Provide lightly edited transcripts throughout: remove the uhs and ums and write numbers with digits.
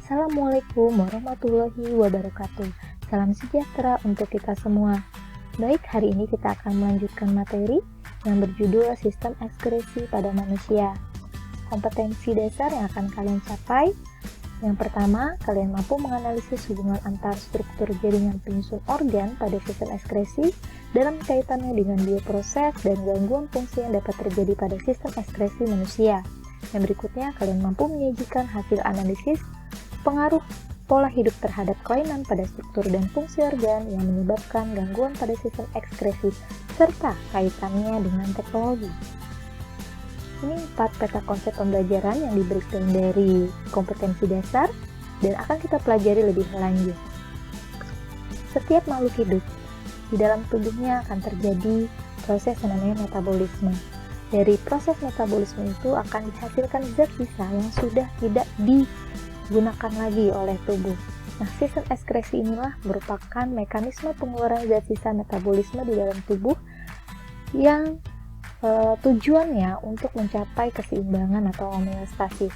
Assalamualaikum warahmatullahi wabarakatuh. Salam sejahtera untuk kita semua. Baik, hari ini kita akan melanjutkan materi yang berjudul Sistem Ekskresi pada Manusia. Kompetensi dasar yang akan kalian capai. Yang pertama, kalian mampu menganalisis hubungan antar struktur jaringan penyusun organ pada sistem ekskresi dalam kaitannya dengan bioproses dan gangguan fungsi yang dapat terjadi pada sistem ekskresi manusia. Yang berikutnya, kalian mampu menyajikan hasil analisis pengaruh pola hidup terhadap kelainan pada struktur dan fungsi organ yang menyebabkan gangguan pada sistem ekskresi serta kaitannya dengan teknologi. Ini 4 peta konsep pembelajaran yang diberikan dari kompetensi dasar dan akan kita pelajari lebih lanjut. Setiap makhluk hidup, di dalam tubuhnya akan terjadi proses yang namanya metabolisme. Dari proses metabolisme itu akan dihasilkan zat sisa yang sudah tidak digunakan lagi oleh tubuh. Nah, sistem ekskresi inilah merupakan mekanisme pengeluaran zat sisa metabolisme di dalam tubuh yang tujuannya untuk mencapai keseimbangan atau homeostasis.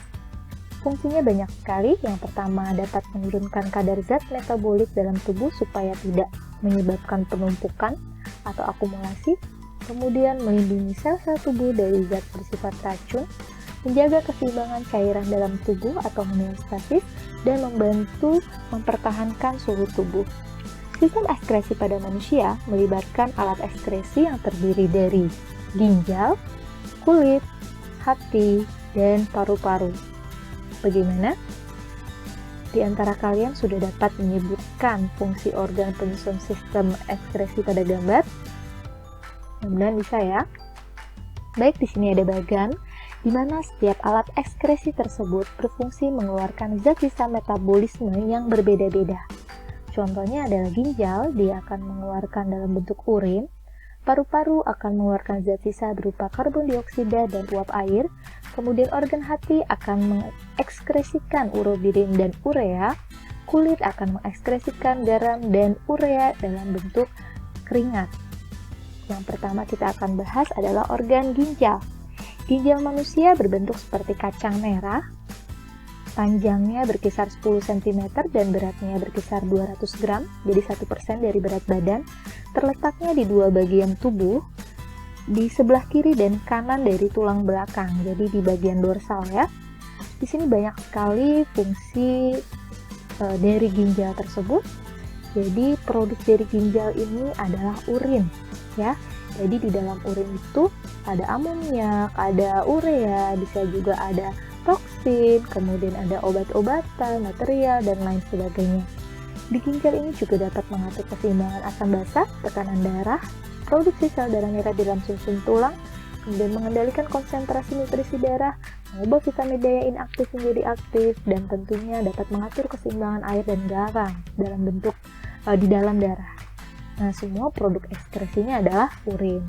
Fungsinya banyak sekali. Yang pertama, dapat menurunkan kadar zat metabolik dalam tubuh supaya tidak menyebabkan penumpukan atau akumulasi. Kemudian melindungi sel-sel tubuh dari zat bersifat racun, menjaga keseimbangan cairan dalam tubuh atau homeostasis, dan membantu mempertahankan suhu tubuh. Sistem ekskresi pada manusia melibatkan alat ekskresi yang terdiri dari ginjal, kulit, hati, dan paru-paru. Bagaimana? Di antara kalian sudah dapat menyebutkan fungsi organ penyusun sistem ekskresi pada gambar? Mudah-mudahan bisa ya. Baik, di sini ada bagan di mana setiap alat ekskresi tersebut berfungsi mengeluarkan zat sisa metabolisme yang berbeda-beda. Contohnya adalah ginjal, dia akan mengeluarkan dalam bentuk urin, paru-paru akan mengeluarkan zat sisa berupa karbon dioksida dan uap air, kemudian organ hati akan mengekskresikan urobirin dan urea, kulit akan mengekskresikan garam dan urea dalam bentuk keringat. Yang pertama kita akan bahas adalah organ ginjal. Ginjal manusia berbentuk seperti kacang merah, panjangnya berkisar 10 cm dan beratnya berkisar 200 gram, jadi 1% dari berat badan. Terletaknya di dua bagian tubuh, di sebelah kiri dan kanan dari tulang belakang, jadi di bagian dorsal ya. Di sini banyak sekali fungsi dari ginjal tersebut. Jadi produk dari ginjal ini adalah urin ya. Jadi di dalam urin itu ada amoniak, ada urea, bisa juga ada toksin, kemudian ada obat-obatan, material, dan lain sebagainya. Di ginjal ini juga dapat mengatur keseimbangan asam basa, tekanan darah, produksi sel darah merah di dalam sumsum tulang, kemudian mengendalikan konsentrasi nutrisi darah, mengubah vitamin D yang inaktif menjadi aktif, dan tentunya dapat mengatur keseimbangan air dan garam dalam bentuk di dalam darah. Nah, semua produk ekskresinya adalah urin.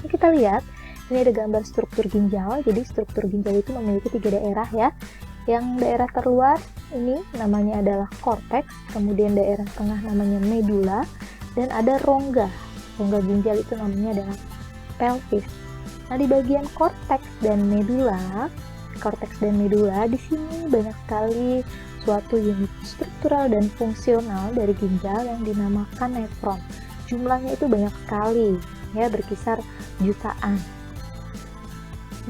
Ini kita lihat, ini ada gambar struktur ginjal. Jadi struktur ginjal itu memiliki 3 daerah ya. Yang daerah terluar ini namanya adalah korteks, kemudian daerah tengah namanya medula, dan ada rongga. Rongga ginjal itu namanya adalah pelvis. Nah, di bagian korteks dan medula di sini banyak sekali suatu unit struktural dan fungsional dari ginjal yang dinamakan nefron. Jumlahnya itu banyak sekali, ya, berkisar jutaan.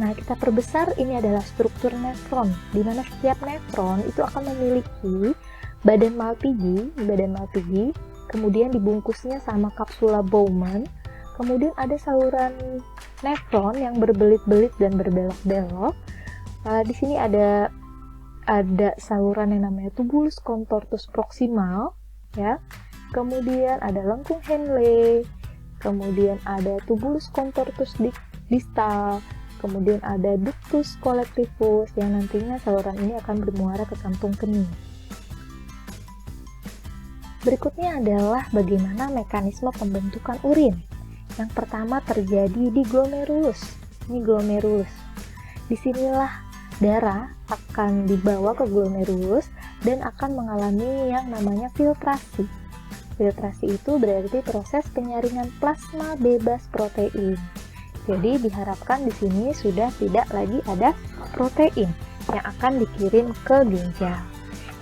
Nah, kita perbesar, ini adalah struktur nefron, di mana setiap nefron itu akan memiliki badan Malpighi, kemudian dibungkusnya sama kapsula Bowman, kemudian ada saluran nefron yang berbelit-belit dan berbelok-belok. Di sini ada saluran yang namanya tubulus contortus proximal, ya. Kemudian ada lengkung Henle, kemudian ada tubulus contortus distal, kemudian ada ductus collectivus yang nantinya saluran ini akan bermuara ke kantung kemih. Berikutnya adalah bagaimana mekanisme pembentukan urin. Yang pertama terjadi di glomerulus. Ini glomerulus. Disinilah darah akan dibawa ke glomerulus dan akan mengalami yang namanya filtrasi. Filtrasi itu berarti proses penyaringan plasma bebas protein. Jadi diharapkan di sini sudah tidak lagi ada protein yang akan dikirim ke ginjal.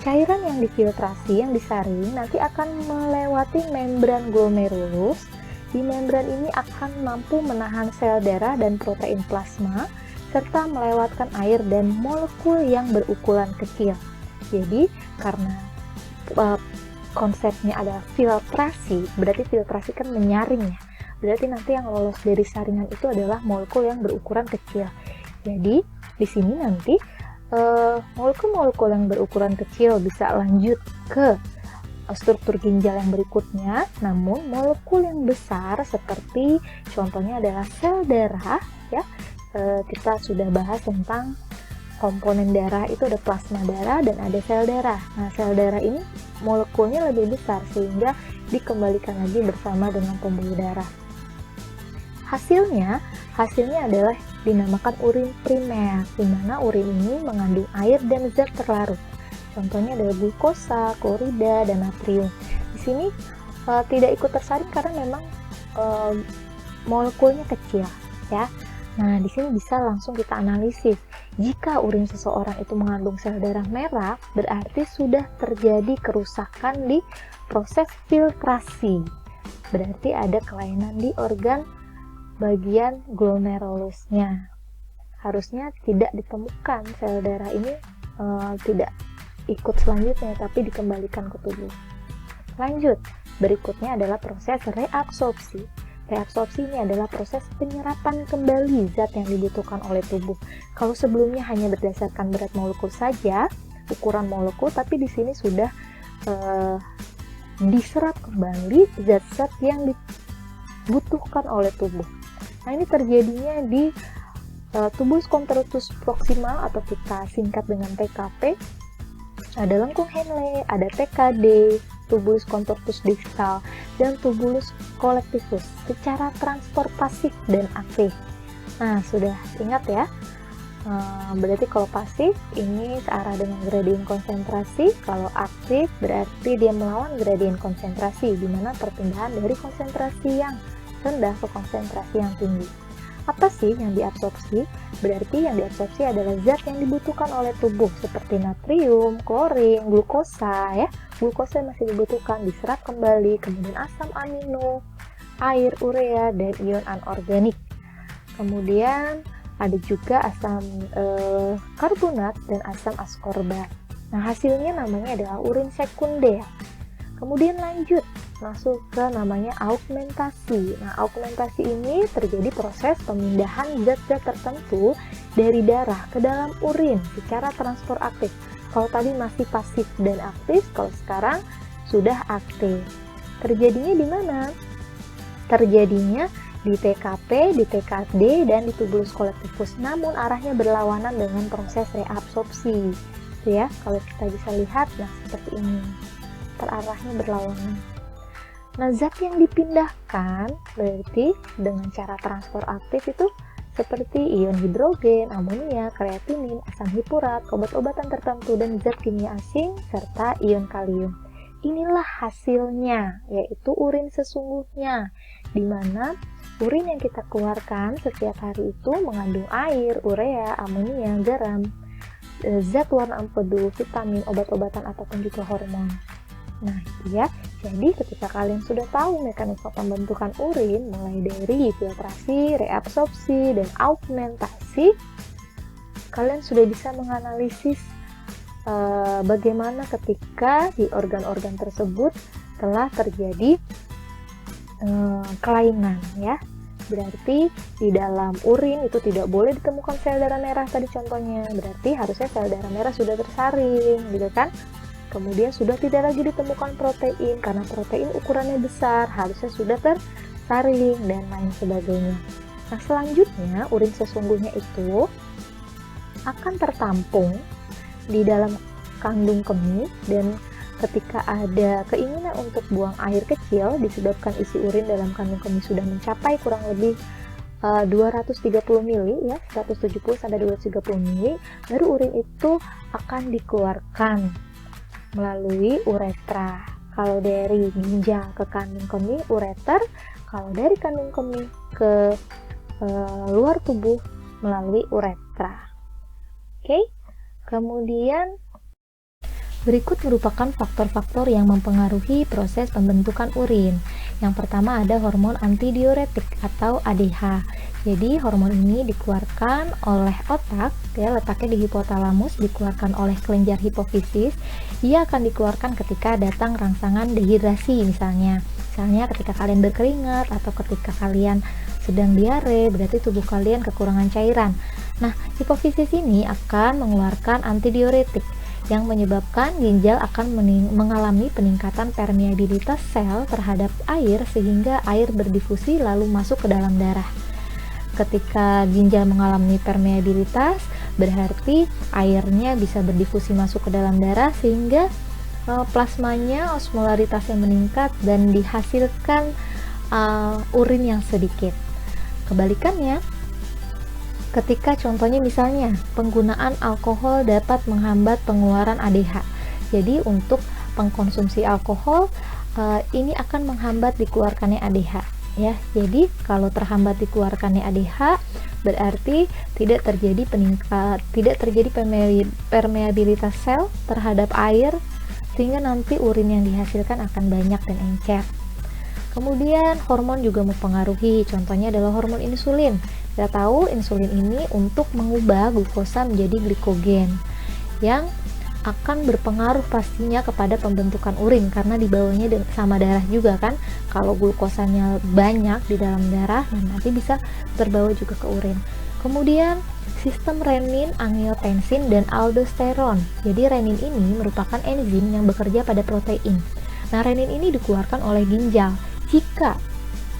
Cairan yang difiltrasi, yang disaring, nanti akan melewati membran glomerulus. Di membran ini akan mampu menahan sel darah dan protein plasma, serta melewatkan air dan molekul yang berukuran kecil. Jadi, karena konsepnya adalah filtrasi, berarti filtrasi kan menyaring ya. Berarti nanti yang lolos dari saringan itu adalah molekul yang berukuran kecil. Jadi, di sini nanti molekul-molekul yang berukuran kecil bisa lanjut ke struktur ginjal yang berikutnya, namun molekul yang besar seperti contohnya adalah sel darah ya. Kita sudah bahas tentang komponen darah, itu ada plasma darah dan ada sel darah. Nah, sel darah ini molekulnya lebih besar sehingga dikembalikan lagi bersama dengan pembuluh darah. Hasilnya adalah dinamakan urin primer, di mana urin ini mengandung air dan zat terlarut. Contohnya adalah glukosa, klorida, dan natrium. Di sini tidak ikut tersaring karena memang molekulnya kecil, ya. Nah, di sini bisa langsung kita analisis. Jika urin seseorang itu mengandung sel darah merah, berarti sudah terjadi kerusakan di proses filtrasi. Berarti ada kelainan di organ bagian glomerulusnya. Harusnya tidak ditemukan sel darah ini, tidak ikut selanjutnya, tapi dikembalikan ke tubuh. Lanjut, berikutnya adalah proses reabsorpsi. Reabsorpsi ini adalah proses penyerapan kembali zat yang dibutuhkan oleh tubuh. Kalau sebelumnya hanya berdasarkan berat molekul saja, ukuran molekul, tapi di sini sudah diserap kembali zat-zat yang dibutuhkan oleh tubuh. Nah, ini terjadinya di tubulus contractus proximal atau kita singkat dengan TKP. Ada lengkung Henle, ada TKD, tubulus contractus distal, dan tubulus collectivus secara transport pasif dan aktif. Nah, sudah ingat ya. Berarti kalau pasif ini searah dengan gradien konsentrasi, kalau aktif berarti dia melawan gradien konsentrasi, di mana perpindahan dari konsentrasi yang rendah ke konsentrasi yang tinggi. Apa sih yang diabsorpsi? Berarti yang diabsorpsi adalah zat yang dibutuhkan oleh tubuh seperti natrium, klorin, glukosa ya. Glukosa masih dibutuhkan, diserap kembali, kemudian asam amino, air, urea, dan ion anorganik. Kemudian ada juga asam karbonat dan asam askorbat. Nah, hasilnya namanya adalah urin sekunder. Kemudian lanjut masuk ke namanya augmentasi. Nah, augmentasi ini terjadi proses pemindahan zat-zat tertentu dari darah ke dalam urin secara transport aktif. Kalau tadi masih pasif dan aktif, kalau sekarang sudah aktif. Terjadinya di mana? Terjadinya di TKP, di TKD, dan di tubulus collectivus. Namun arahnya berlawanan dengan proses reabsorpsi. Itu ya, kalau kita bisa lihat, nah seperti ini. Arahnya berlawanan. Nah, zat yang dipindahkan berarti dengan cara transport aktif itu seperti ion hidrogen, amonia, kreatinin, asam hipurat, obat-obatan tertentu, dan zat kimia asing, serta ion kalium. Inilah hasilnya, yaitu urin sesungguhnya, di mana urin yang kita keluarkan setiap hari itu mengandung air, urea, amonia, garam, zat warna empedu, vitamin, obat-obatan, ataupun juga hormon. Nah, ya, jadi ketika kalian sudah tahu mekanisme pembentukan urin, mulai dari filtrasi, reabsorpsi, dan augmentasi, kalian sudah bisa menganalisis bagaimana ketika di organ-organ tersebut telah terjadi kelainan, ya. Berarti di dalam urin itu tidak boleh ditemukan sel darah merah tadi contohnya. Berarti harusnya sel darah merah sudah tersaring, gitu kan? Kemudian sudah tidak lagi ditemukan protein, karena protein ukurannya besar, harusnya sudah tersaring, dan lain sebagainya. Nah, selanjutnya urin sesungguhnya itu akan tertampung di dalam kandung kemih, dan ketika ada keinginan untuk buang air kecil disebabkan isi urin dalam kandung kemih sudah mencapai kurang lebih 230 ml ya, 170 sampai 230 ml, baru urin itu akan dikeluarkan melalui uretra. Kalau dari ginjal ke kandung kemih, ureter. Kalau dari kandung kemih ke luar tubuh, melalui uretra. Oke. Kemudian Berikut merupakan faktor-faktor yang mempengaruhi proses pembentukan urin. Yang pertama ada hormon antidiuretik atau ADH. Jadi hormon ini dikeluarkan oleh otak, ya, letaknya di hipotalamus, dikeluarkan oleh kelenjar hipofisis. Ia akan dikeluarkan ketika datang rangsangan dehidrasi misalnya. Misalnya ketika kalian berkeringat atau ketika kalian sedang diare, berarti tubuh kalian kekurangan cairan. Nah, hipofisis ini akan mengeluarkan antidiuretik yang menyebabkan ginjal akan mengalami peningkatan permeabilitas sel terhadap air sehingga air berdifusi lalu masuk ke dalam darah. Ketika ginjal mengalami permeabilitas, berarti airnya bisa berdifusi masuk ke dalam darah sehingga plasmanya osmolaritasnya meningkat dan dihasilkan urin yang sedikit. Kebalikannya, ketika contohnya misalnya penggunaan alkohol dapat menghambat pengeluaran ADH. Jadi untuk pengkonsumsi alkohol ini akan menghambat dikeluarkannya ADH. Ya, jadi kalau terhambat dikeluarkannya ADH berarti tidak terjadi permeabilitas sel terhadap air sehingga nanti urin yang dihasilkan akan banyak dan encer. Kemudian hormon juga mempengaruhi, contohnya adalah hormon insulin. Kita tahu insulin ini untuk mengubah glukosa menjadi glikogen yang akan berpengaruh pastinya kepada pembentukan urin karena dibawanya sama darah juga kan. Kalau glukosanya banyak di dalam darah, nanti bisa terbawa juga ke urin. Kemudian sistem renin, angiotensin, dan aldosteron. Jadi renin ini merupakan enzim yang bekerja pada protein. Nah, renin ini dikeluarkan oleh ginjal jika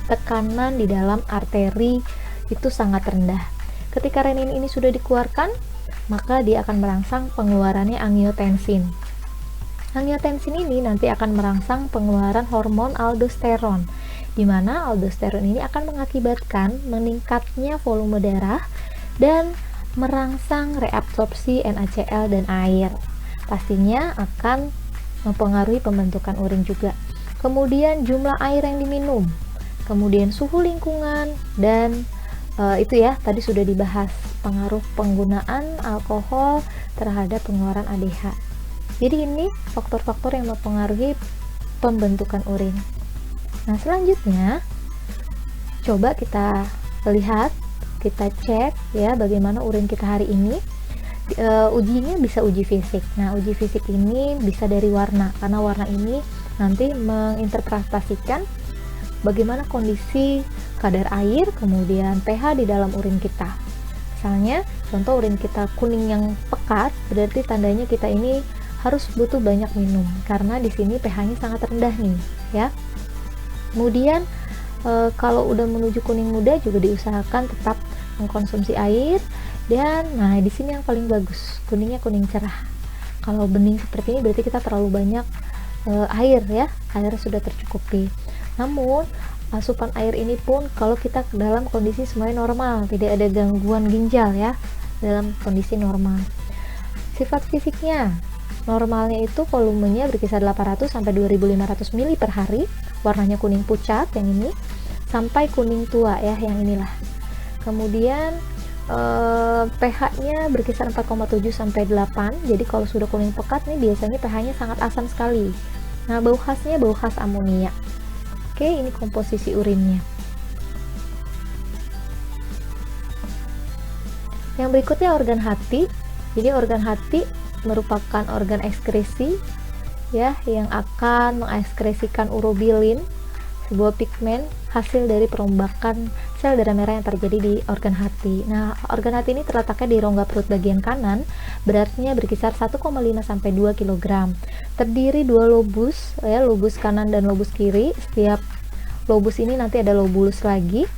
tekanan di dalam arteri itu sangat rendah. Ketika renin ini sudah dikeluarkan, maka dia akan merangsang pengeluarannya angiotensin. Angiotensin ini nanti akan merangsang pengeluaran hormon aldosteron, di mana aldosteron ini akan mengakibatkan meningkatnya volume darah dan merangsang reabsorpsi NaCl dan air. Pastinya akan mempengaruhi pembentukan urin juga. Kemudian jumlah air yang diminum, kemudian suhu lingkungan, dan itu ya tadi sudah dibahas pengaruh penggunaan alkohol terhadap pengeluaran ADH. Jadi ini faktor-faktor yang mempengaruhi pembentukan urin. Nah, selanjutnya coba kita lihat, kita cek ya bagaimana urin kita hari ini. Ujinya bisa uji fisik. Nah, uji fisik ini bisa dari warna, karena warna ini nanti menginterpretasikan bagaimana kondisi kadar air, kemudian pH di dalam urin kita. Misalnya, contoh urin kita kuning yang pekat, berarti tandanya kita ini harus butuh banyak minum, karena di sini pH-nya sangat rendah nih, ya. Kemudian, kalau udah menuju kuning muda juga diusahakan tetap mengkonsumsi air, dan nah di sini yang paling bagus, kuningnya kuning cerah. Kalau bening seperti ini berarti kita terlalu banyak air ya, air sudah tercukupi. Namun asupan air ini pun kalau kita dalam kondisi semuanya normal, tidak ada gangguan ginjal ya, dalam kondisi normal. Sifat fisiknya, normalnya itu volumenya berkisar 800 sampai 2500 ml per hari, warnanya kuning pucat yang ini, sampai kuning tua ya yang inilah. Kemudian pH-nya berkisar 4,7 sampai 8. Jadi kalau sudah kuning pekat nih biasanya pH-nya sangat asam sekali. Nah, bau khasnya bau khas amonia. Oke, ini komposisi urinnya. Yang berikutnya organ hati. Jadi organ hati merupakan organ ekskresi ya yang akan mengekskresikan urobilin, sebuah pigmen hasil dari perombakan sel darah merah yang terjadi di organ hati. Nah, organ hati ini terletaknya di rongga perut bagian kanan, beratnya berkisar 1,5 sampai 2 kg. Terdiri dua lobus, ya, lobus kanan dan lobus kiri. Setiap lobus ini nanti ada lobulus lagi.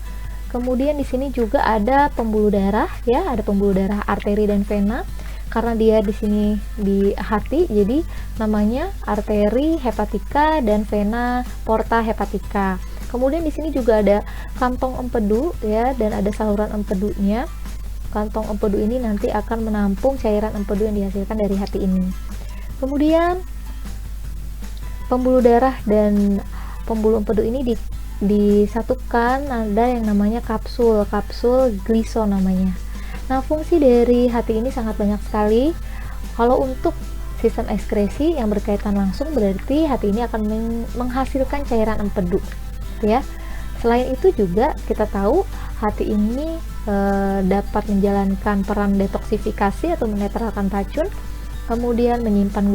Kemudian di sini juga ada pembuluh darah, ya, ada pembuluh darah arteri dan vena. Karena dia di sini di hati, jadi namanya arteri hepatika dan vena porta hepatika. Kemudian di sini juga ada kantong empedu ya, dan ada saluran empedunya. Kantong empedu ini nanti akan menampung cairan empedu yang dihasilkan dari hati ini. Kemudian pembuluh darah dan pembuluh empedu ini disatukan, ada yang namanya kapsul glison namanya. Nah, fungsi dari hati ini sangat banyak sekali. Kalau untuk sistem ekskresi yang berkaitan langsung berarti hati ini akan menghasilkan cairan empedu, ya. Selain itu juga kita tahu hati ini dapat menjalankan peran detoksifikasi atau menetralkan racun, kemudian menyimpan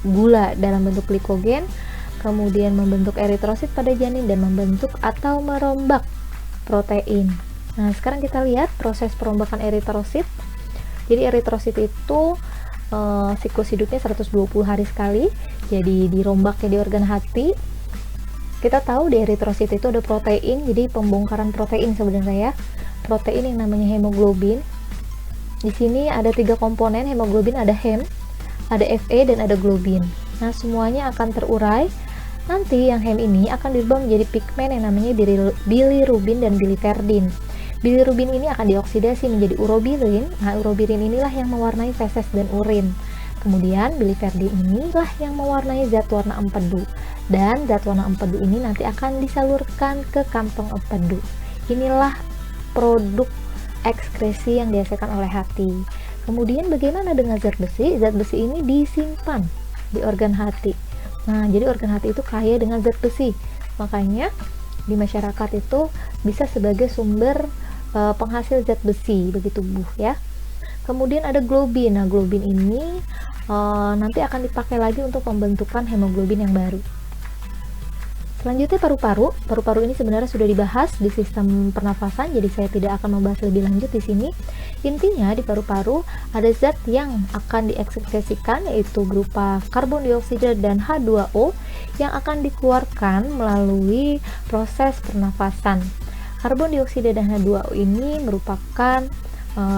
gula dalam bentuk glikogen, kemudian membentuk eritrosit pada janin dan membentuk atau merombak protein. Nah, sekarang kita lihat proses perombakan eritrosit. Jadi eritrosit itu siklus hidupnya 120 hari sekali, jadi dirombaknya di organ hati. Kita tahu di eritrosit itu ada protein, jadi pembongkaran protein sebenarnya ya. Protein yang namanya hemoglobin. Di sini ada 3 komponen hemoglobin, ada hem, ada Fe, dan ada globin. Nah, semuanya akan terurai. Nanti yang hem ini akan dirubah menjadi pigmen yang namanya bilirubin dan biliverdin. Bilirubin ini akan dioksidasi menjadi urobilin. Nah, urobilin inilah yang mewarnai feses dan urin. Kemudian biliverdin inilah yang mewarnai zat warna empedu. Dan zat warna empedu ini nanti akan disalurkan ke kantong empedu. Inilah produk ekskresi yang dihasilkan oleh hati. Kemudian bagaimana dengan zat besi? Zat besi ini disimpan di organ hati. Nah, jadi organ hati itu kaya dengan zat besi. Makanya di masyarakat itu bisa sebagai sumber penghasil zat besi bagi tubuh, ya. Kemudian ada globin. Nah, globin ini nanti akan dipakai lagi untuk pembentukan hemoglobin yang baru. Selanjutnya paru-paru. Paru-paru ini sebenarnya sudah dibahas di sistem pernafasan, jadi saya tidak akan membahas lebih lanjut di sini. Intinya di paru-paru ada zat yang akan diekskresikan, yaitu berupa karbon dioksida dan H2O yang akan dikeluarkan melalui proses pernafasan. Karbon dioksida dan H2O ini merupakan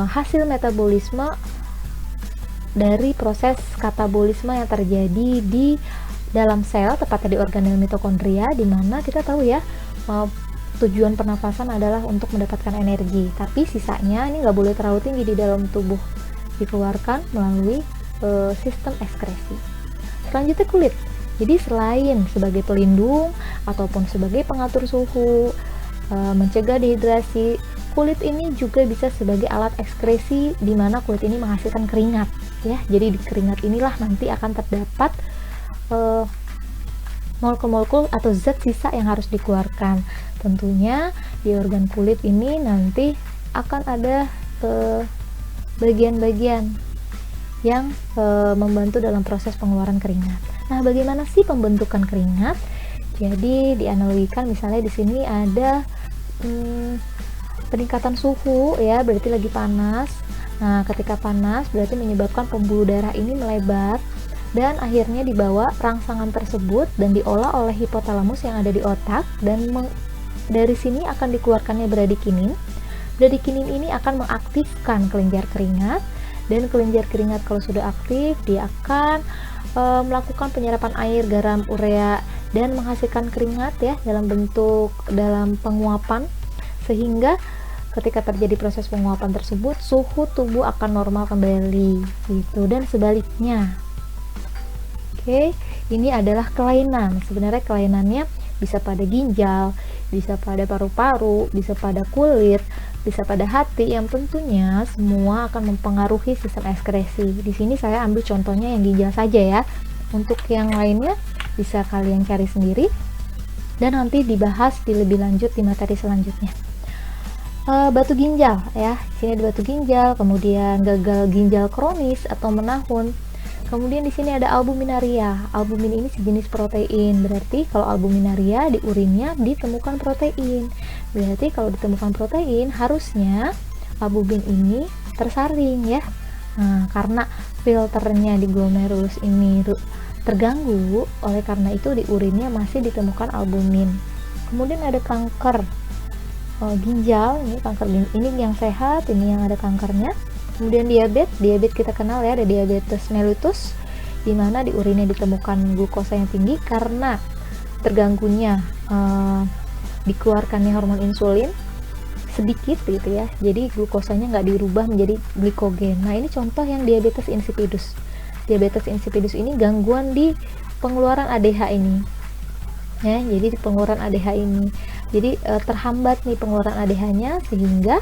hasil metabolisme dari proses katabolisme yang terjadi di dalam sel, tepatnya di organel mitokondria, di mana kita tahu ya, tujuan pernafasan adalah untuk mendapatkan energi, tapi sisanya ini nggak boleh terlalu tinggi di dalam tubuh, dikeluarkan melalui sistem ekskresi. Selanjutnya kulit. Jadi selain sebagai pelindung ataupun sebagai pengatur suhu, mencegah dehidrasi, kulit ini juga bisa sebagai alat ekskresi, di mana kulit ini menghasilkan keringat, ya. Jadi di keringat inilah nanti akan terdapat molekul-molekul atau zat sisa yang harus dikeluarkan. Tentunya di organ kulit ini nanti akan ada bagian-bagian yang membantu dalam proses pengeluaran keringat. Nah, bagaimana sih pembentukan keringat? Jadi dianalogikan, misalnya di sini ada peningkatan suhu, ya, berarti lagi panas. Nah, ketika panas berarti menyebabkan pembuluh darah ini melebar dan akhirnya dibawa rangsangan tersebut dan diolah oleh hipotalamus yang ada di otak, dan dari sini akan dikeluarkannya bradikinin. Bradikinin ini akan mengaktifkan kelenjar keringat, dan kelenjar keringat kalau sudah aktif dia akan melakukan penyerapan air, garam, urea, dan menghasilkan keringat, ya, dalam penguapan, sehingga ketika terjadi proses penguapan tersebut suhu tubuh akan normal kembali, gitu, dan sebaliknya. Oke, ini adalah kelainan. Sebenarnya kelainannya bisa pada ginjal, bisa pada paru-paru, bisa pada kulit, bisa pada hati, yang tentunya semua akan mempengaruhi sistem ekskresi. Di sini saya ambil contohnya yang ginjal saja, ya. Untuk yang lainnya bisa kalian cari sendiri dan nanti dibahas di lebih lanjut di materi selanjutnya. Batu ginjal, ya. Di sini ada batu ginjal, kemudian gagal ginjal kronis atau menahun. Kemudian di sini ada albuminaria. Albumin ini sejenis protein. Berarti kalau albuminaria di urinnya ditemukan protein. Berarti kalau ditemukan protein harusnya albumin ini tersaring, ya. Nah, karena filternya di glomerulus ini terganggu, oleh karena itu di urinnya masih ditemukan albumin. Kemudian ada kanker ginjal. Ini kanker ini yang sehat, ini yang ada kankernya. Kemudian diabetes kita kenal, ya, ada diabetes mellitus, di mana di urinnya ditemukan glukosa yang tinggi karena terganggunya dikeluarkannya hormon insulin sedikit, gitu, ya. Jadi glukosanya nggak dirubah menjadi glikogen. Nah, ini contoh yang diabetes insipidus. Diabetes insipidus ini gangguan di pengeluaran ADH ini, ya. Jadi di pengeluaran ADH ini, jadi terhambat nih pengeluaran ADH-nya, sehingga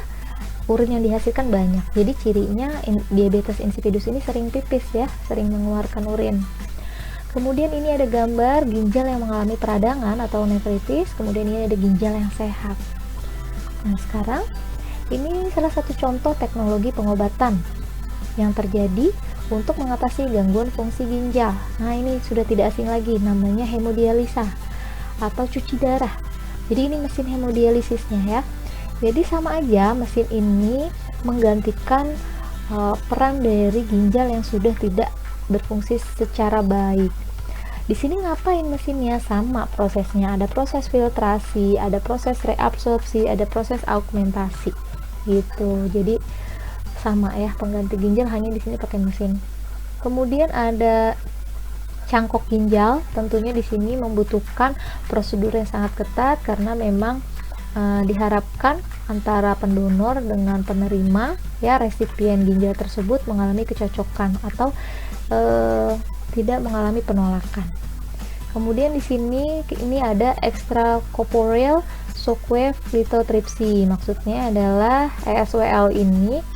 urin yang dihasilkan banyak. Jadi cirinya diabetes insipidus ini sering pipis ya, sering mengeluarkan urin. Kemudian ini ada gambar ginjal yang mengalami peradangan atau nefritis, kemudian ini ada ginjal yang sehat. Nah, sekarang ini salah satu contoh teknologi pengobatan yang terjadi untuk mengatasi gangguan fungsi ginjal. Nah, ini sudah tidak asing lagi, namanya hemodialisa atau cuci darah. Jadi ini mesin hemodialisisnya ya. Jadi sama aja, mesin ini menggantikan peran dari ginjal yang sudah tidak berfungsi secara baik. Di sini ngapain mesinnya? Sama prosesnya, ada proses filtrasi, ada proses reabsorpsi, ada proses augmentasi gitu. Jadi sama ya, pengganti ginjal hanya di sini pakai mesin. Kemudian ada cangkok ginjal, tentunya di sini membutuhkan prosedur yang sangat ketat karena memang diharapkan antara pendonor dengan penerima ya, resipien ginjal tersebut mengalami kecocokan atau tidak mengalami penolakan. Kemudian di sini ini ada extracorporeal shockwave lithotripsy. Maksudnya adalah ESWL ini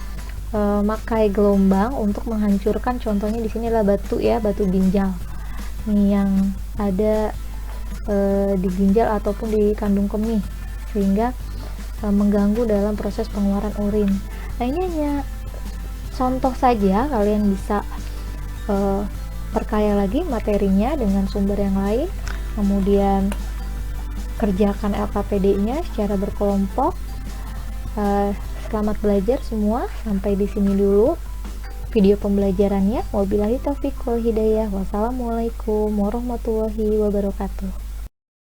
memakai gelombang untuk menghancurkan, contohnya di sini adalah batu ya, batu ginjal. Nih yang ada di ginjal ataupun di kandung kemih, sehingga mengganggu dalam proses pengeluaran urin. Nah, ini hanya contoh saja, kalian bisa perkaya lagi materinya dengan sumber yang lain, kemudian kerjakan LKPD-nya secara berkelompok. Selamat belajar semua, sampai di sini dulu video pembelajarannya. Wabillahi taufiq wal hidayah. Wassalamualaikum warahmatullahi wabarakatuh.